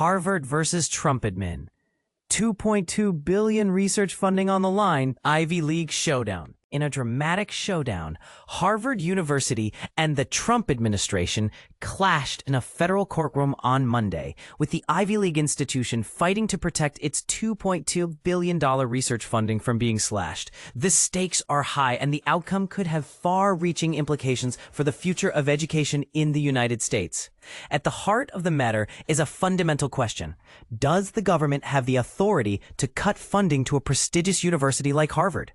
Harvard versus Trump admin. 2.2 billion research funding on the line, Ivy League showdown. In a dramatic showdown, Harvard University and the Trump administration clashed in a federal courtroom on Monday, with the Ivy League institution fighting to protect its $2.2 billion research funding from being slashed. The stakes are high, and the outcome could have far-reaching implications for the future of education in the United States. At the heart of the matter is a fundamental question. Does the government have the authority to cut funding to a prestigious university like Harvard?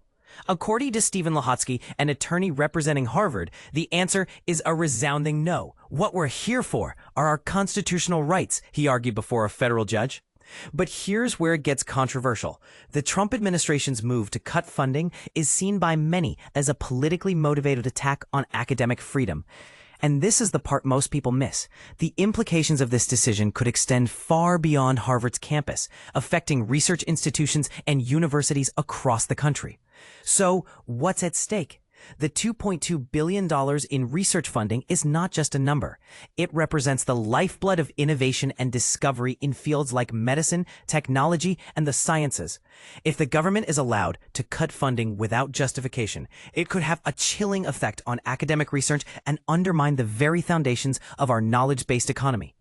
According to Stephen Lahotsky, an attorney representing Harvard, the answer is a resounding no. What we're here for are our constitutional rights, he argued before a federal judge. But here's where it gets controversial. The Trump administration's move to cut funding is seen by many as a politically motivated attack on academic freedom. And this is the part most people miss. The implications of this decision could extend far beyond Harvard's campus, affecting research institutions and universities across the country. So, what's at stake? The $2.2 billion in research funding is not just a number. It represents the lifeblood of innovation and discovery in fields like medicine, technology, and the sciences. If the government is allowed to cut funding without justification, it could have a chilling effect on academic research and undermine the very foundations of our knowledge-based economy.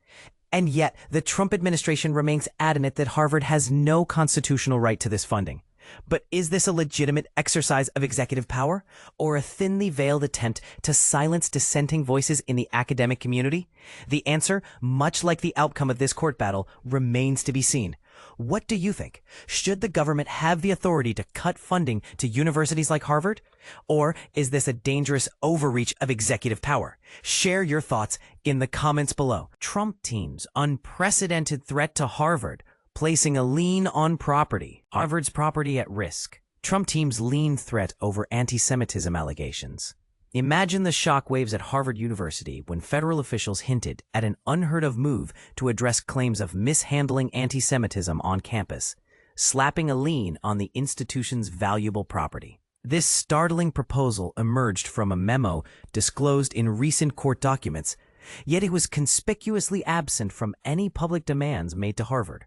And yet, the Trump administration remains adamant that Harvard has no constitutional right to this funding. But is this a legitimate exercise of executive power, or a thinly veiled attempt to silence dissenting voices in the academic community? The answer, much like the outcome of this court battle, remains to be seen. What do you think? Should the government have the authority to cut funding to universities like Harvard? Or is this a dangerous overreach of executive power? Share your thoughts in the comments below. Trump team's unprecedented threat to Harvard, placing a lien on property. Harvard's property at risk. Trump team's lien threat over anti-Semitism allegations. Imagine the shockwaves at Harvard University when federal officials hinted at an unheard-of move to address claims of mishandling anti-Semitism on campus, slapping a lien on the institution's valuable property. This startling proposal emerged from a memo disclosed in recent court documents, yet it was conspicuously absent from any public demands made to Harvard.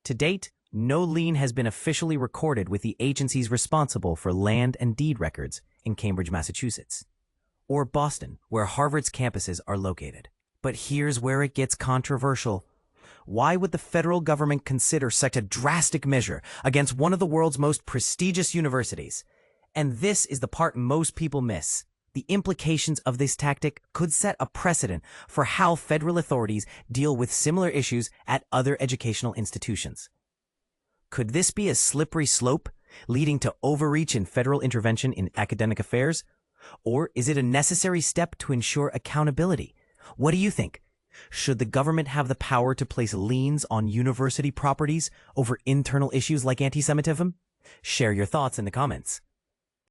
To date, no lien has been officially recorded with the agencies responsible for land and deed records in Cambridge, Massachusetts, or Boston, where Harvard's campuses are located. But here's where it gets controversial. Why would the federal government consider such a drastic measure against one of the world's most prestigious universities? And this is the part most people miss. The implications of this tactic could set a precedent for how federal authorities deal with similar issues at other educational institutions. Could this be a slippery slope, leading to overreach in federal intervention in academic affairs? Or is it a necessary step to ensure accountability? What do you think? Should the government have the power to place liens on university properties over internal issues like anti-Semitism? Share your thoughts in the comments.